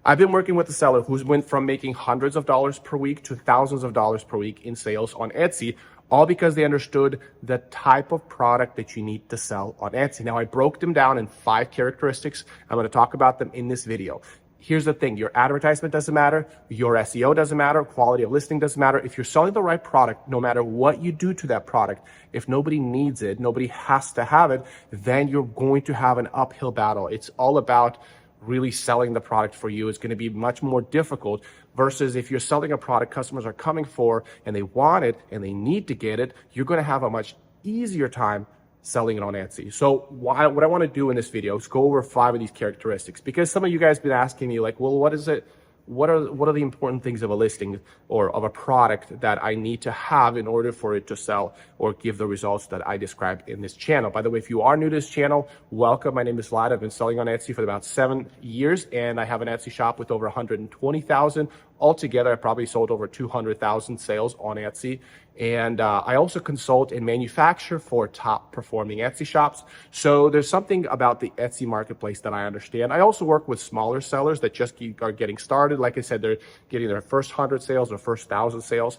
I've been working with a seller who's went from making hundreds of dollars per week to thousands of dollars per week in sales on Etsy, all because they understood the type of product that you need to sell on Etsy. Now, I broke them down in 5 characteristics. I'm going to talk about them in this video. Here's the thing, your advertisement doesn't matter, your SEO doesn't matter, quality of listing doesn't matter. If you're selling the right product, no matter what you do to that product, if nobody needs it, nobody has to have it, then you're going to have an uphill battle. It's all about really selling the product for you. It's going to be much more difficult versus if you're selling a product customers are coming for and they want it and they need to get it, you're going to have a much easier time selling it on Etsy. So what I want to do in this video is go over 5 of these characteristics, because some of you guys have been asking me like, well, what is it? What are the important things of a listing or of a product that I need to have in order for it to sell or give the results that I described in this channel? By the way, if you are new to this channel, welcome. My name is Vlad. I've been selling on Etsy for about 7 years, and I have an Etsy shop with over 120,000. Altogether, I probably sold over 200,000 sales on Etsy. And I also consult and manufacture for top performing Etsy shops. So there's something about the Etsy marketplace that I understand. I also work with smaller sellers that just are getting started. Like I said, they're getting their first 100 sales or first 1,000 sales.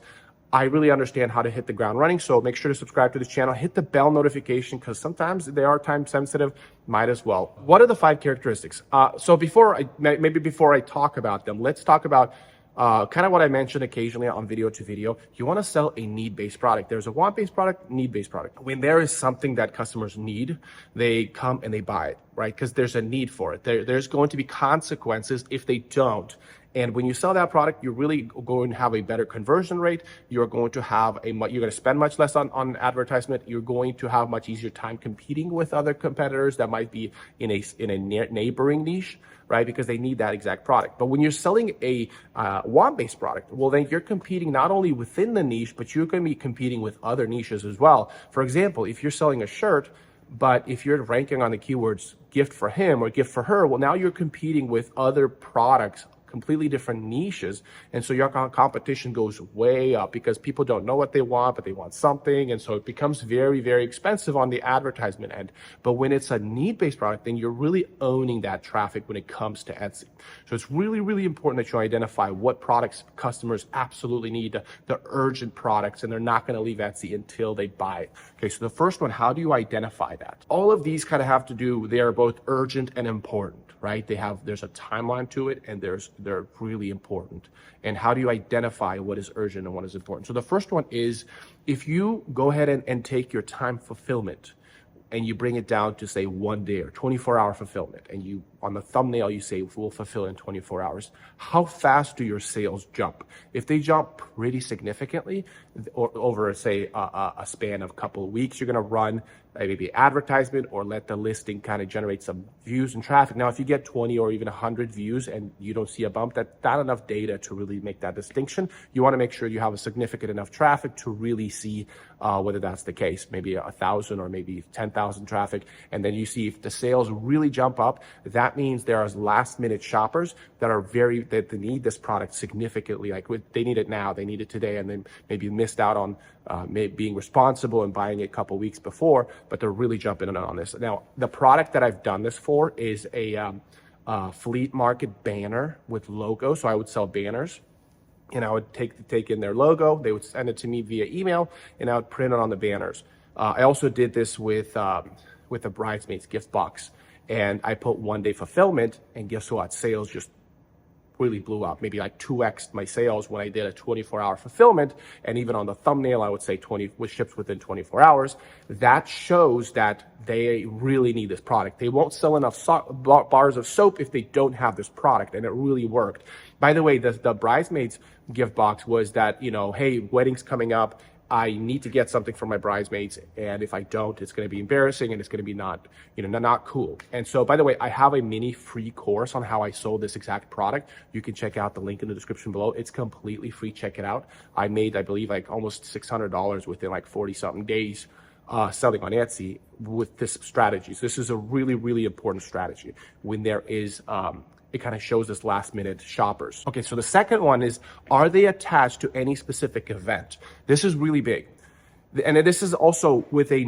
I really understand how to hit the ground running. So make sure to subscribe to this channel, hit the bell notification, because sometimes they are time sensitive, might as well. What are the 5 characteristics? So before I talk about them, let's talk about kind of what I mentioned occasionally on video to video. You want to sell a need-based product. There's a want-based product, need-based product. When there is something that customers need, they come and they buy it, right? Because there's a need for it. There's going to be consequences if they don't. And when you sell that product, you're really going to have a better conversion rate. You're going to have you're going to spend much less on advertisement. You're going to have much easier time competing with other competitors that might be in a neighboring niche, right? Because they need that exact product. But when you're selling a want-based product, well, then you're competing not only within the niche, but you're going to be competing with other niches as well. For example, if you're selling a shirt, but if you're ranking on the keywords gift for him or gift for her, well, now you're competing with other products, completely different niches, and so your competition goes way up because people don't know what they want, but they want something, and so it becomes very, very expensive on the advertisement end. But when it's a need-based product, then you're really owning that traffic when it comes to Etsy. So it's really, really important that you identify what products customers absolutely need, the urgent products, and they're not going to leave Etsy until they buy it. Okay, so the first one, how do you identify that? All of these kind of have to do, they are both urgent and important, right? There's a timeline to it, and they're really important. And how do you identify what is urgent and what is important? So the first one is, if you go ahead and take your time fulfillment and you bring it down to say 1 day or 24-hour fulfillment, and you on the thumbnail you say we'll fulfill in 24 hours, how fast do your sales jump? If they jump pretty significantly, or over say a span of a couple of weeks, you're going to run maybe advertisement or let the listing kind of generate some views and traffic. Now, if you get 20 or even 100 views and you don't see a bump, that's not enough data to really make that distinction. You want to make sure you have a significant enough traffic to really see whether that's the case. Maybe 1,000 or maybe 10,000 traffic, and then you see if the sales really jump up. That means there are last-minute shoppers that they need this product significantly. Like they need it now, they need it today, and then maybe missed out on being responsible and buying it a couple weeks before, but they're really jumping in on this. Now, the product that I've done this for is a flea market banner with logo. So I would sell banners, and I would take in their logo. They would send it to me via email, and I would print it on the banners. I also did this with a bridesmaid's gift box, and I put 1 day fulfillment, and guess what? Sales just really blew up, maybe like 2x my sales when I did a 24-hour fulfillment. And even on the thumbnail, I would say 20 was shipped within 24 hours. That shows that they really need this product. They won't sell enough bars of soap if they don't have this product, and it really worked. By the way, the bridesmaids gift box was that, hey, wedding's coming up, I need to get something for my bridesmaids, and if I don't, it's going to be embarrassing and it's going to be not cool. And so, by the way, I have a mini free course on how I sold this exact product. You can check out the link in the description below. It's completely free. Check it out. I made, I believe, like almost $600 within like 40-something days selling on Etsy with this strategy. So this is a really, really important strategy when there is it kind of shows this last minute shoppers. Okay, so the second one is, are they attached to any specific event? This is really big. And this is also with a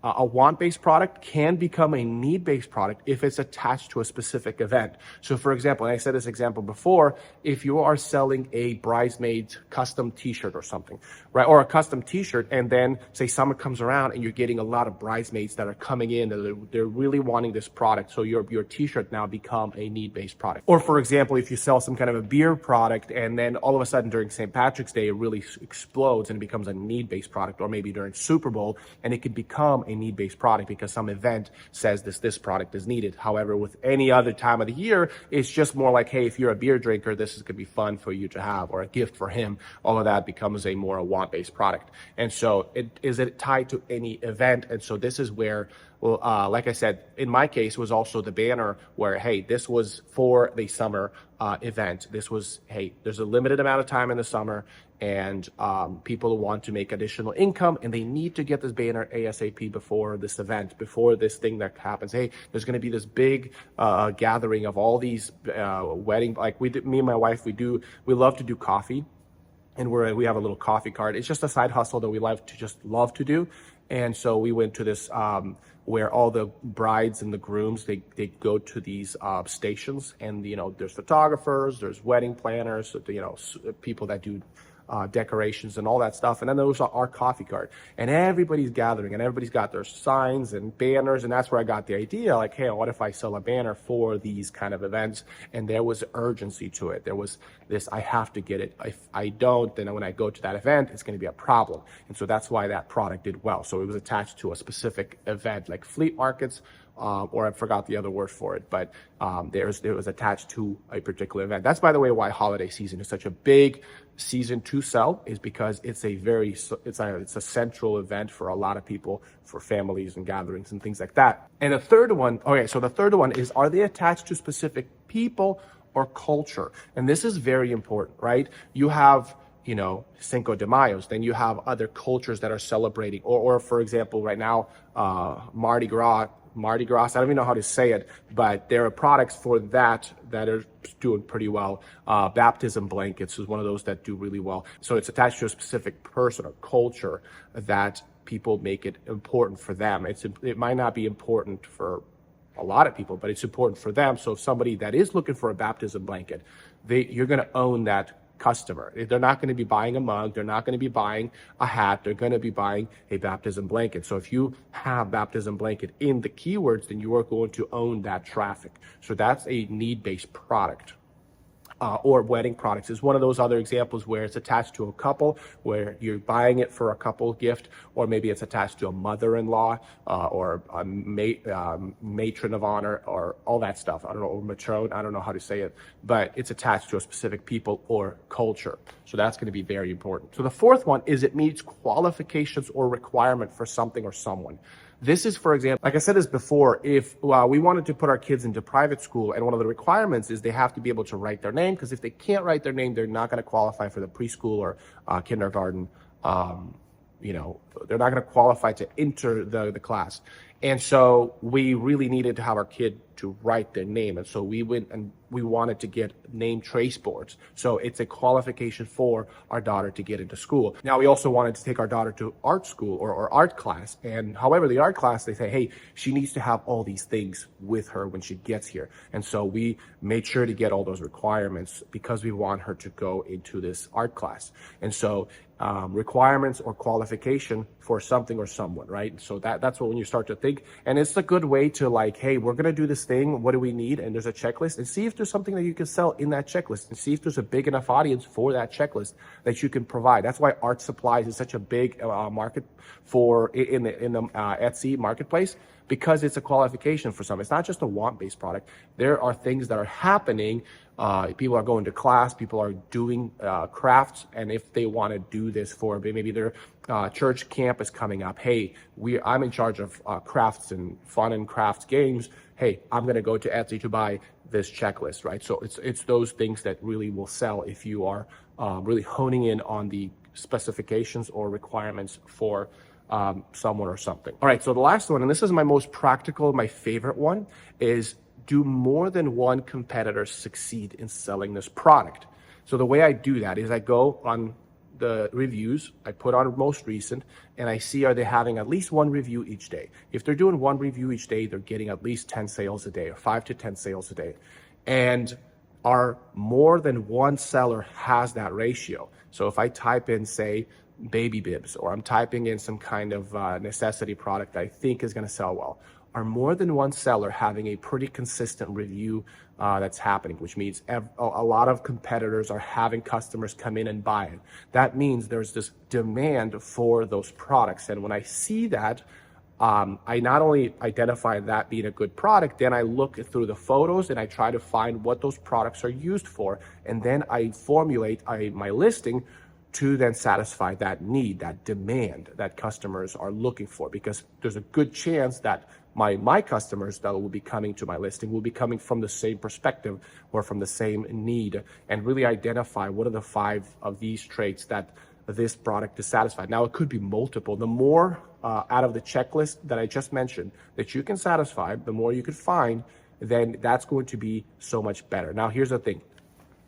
A want-based product can become a need-based product if it's attached to a specific event. So for example, and I said this example before, if you are selling a bridesmaid custom t-shirt or something, right? Or a custom t-shirt, and then say summer comes around and you're getting a lot of bridesmaids that are coming in, and they're really wanting this product. So your t-shirt now become a need-based product. Or for example, if you sell some kind of a beer product and then all of a sudden during St. Patrick's Day, it really explodes and it becomes a need-based product, or maybe during Super Bowl, and it could become a need-based product because some event says this product is needed. However, with any other time of the year, it's just more like, hey, if you're a beer drinker, this is going to be fun for you to have, or a gift for him. All of that becomes a more want-based product. And so is it tied to any event? And so this is where, well, like I said, in my case was also the banner where, hey, this was for the summer event. This was, hey, there's a limited amount of time in the summer, and people want to make additional income, and they need to get this banner ASAP before this event, before this thing that happens. Hey, there's going to be this big gathering of all these wedding, like me and my wife, we love to do coffee, and we have a little coffee cart. It's just a side hustle that we love to do. And so we went to this where all the brides and the grooms, they go to these stations, and there's photographers, there's wedding planners, people that do decorations and all that stuff. And then those are our coffee cart, and everybody's gathering, and everybody's got their signs and banners. And that's where I got the idea, like, hey, what if I sell a banner for these kind of events? And there was urgency to it. There was this, I have to get it. If I don't, then when I go to that event, it's going to be a problem. And so that's why that product did well. So it was attached to a specific event, like flea markets, or I forgot the other word for it, but it was attached to a particular event. That's, by the way, why holiday season is such a big season to sell, is because it's a central event for a lot of people, for families and gatherings and things like that. And the third one is, are they attached to specific people or culture? And this is very important, right? You have Cinco de Mayo's, then you have other cultures that are celebrating, or for example, right now, Mardi Gras, I don't even know how to say it, but there are products for that are doing pretty well. Baptism blankets is one of those that do really well. So it's attached to a specific person or culture that people make it important for them. It might not be important for a lot of people, but it's important for them. So if somebody that is looking for a baptism blanket, you're going to own that customer. They're not going to be buying a mug. They're not going to be buying a hat. They're going to be buying a baptism blanket. So if you have baptism blanket in the keywords, then you are going to own that traffic. So that's a need-based product. Or wedding products is one of those other examples where it's attached to a couple, where you're buying it for a couple gift, or maybe it's attached to a mother-in-law or a matron of honor, or all that stuff. I don't know, or matron, I don't know how to say it, but it's attached to a specific people or culture. So that's going to be very important. So the fourth one is, it meets qualifications or requirement for something or someone. This is, for example, like I said this before, if we wanted to put our kids into private school, and one of the requirements is they have to be able to write their name, because if they can't write their name, they're not going to qualify for the preschool or kindergarten. They're not going to qualify to enter the class. And so we really needed to have our kid to write their name. And so we went and we wanted to get name trace boards. So it's a qualification for our daughter to get into school. Now, we also wanted to take our daughter to art school or art class. And however, the art class, they say, hey, she needs to have all these things with her when she gets here. And so we made sure to get all those requirements because we want her to go into this art class. And so requirements or qualification for something or someone, right? So that's what, when you start to think, and it's a good way to, like, hey, we're going to do this thing. What do we need? And there's a checklist, and see if there's something that you can sell in that checklist, and see if there's a big enough audience for that checklist that you can provide. That's why art supplies is such a big market in the Etsy marketplace, because it's a qualification for some. It's not just a want-based product. There are things that are happening. People are going to class, people are doing crafts, and if they want to do this for maybe their church camp is coming up, hey, I'm in charge of crafts and fun and crafts games. Hey, I'm going to go to Etsy to buy this checklist, right? So it's those things that really will sell if you are really honing in on the specifications or requirements for someone or something. All right, so the last one, and this is my most practical, my favorite one, is do more than one competitor succeed in selling this product? So the way I do that is I go on the reviews, I put on most recent, and I see are they having at least one review each day. If they're doing one review each day, they're getting at least 10 sales a day, or 5 to 10 sales a day. And our more than one seller has that ratio. So if I type in, say, baby bibs, or I'm typing in some kind of necessity product that I think is going to sell well, are more than one seller having a pretty consistent review that's happening, which means a lot of competitors are having customers come in and buy it. That means there's this demand for those products. And when I see that, I not only identify that being a good product, then I look through the photos and I try to find what those products are used for. And then I formulate my listing to then satisfy that need, that demand that customers are looking for, because there's a good chance that my customers that will be coming to my listing will be coming from the same perspective or from the same need, and really identify what are the 5 of these traits that this product is satisfied. Now, it could be multiple. The more out of the checklist that I just mentioned that you can satisfy, the more you could find, then that's going to be so much better. Now, here's the thing.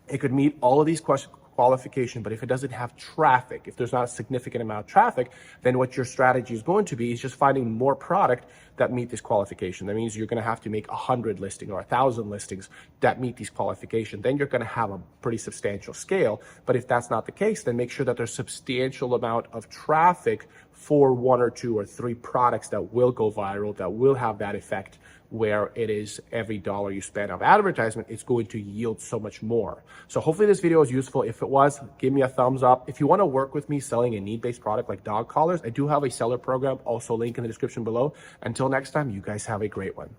It could meet all of these qualification, but if it doesn't have traffic, if there's not a significant amount of traffic, then what your strategy is going to be is just finding more product that meet this qualification. That means you're going to have to make 100 listings or 1,000 listings that meet these qualifications. Then you're going to have a pretty substantial scale. But if that's not the case, then make sure that there's substantial amount of traffic for 1 or 2 or 3 products that will go viral, that will have that effect, where it is every dollar you spend on advertisement, it's going to yield so much more. So hopefully this video is useful. If it was, give me a thumbs up. If you want to work with me selling a need-based product like dog collars, I do have a seller program, also link in the description below. Until next time, you guys have a great one.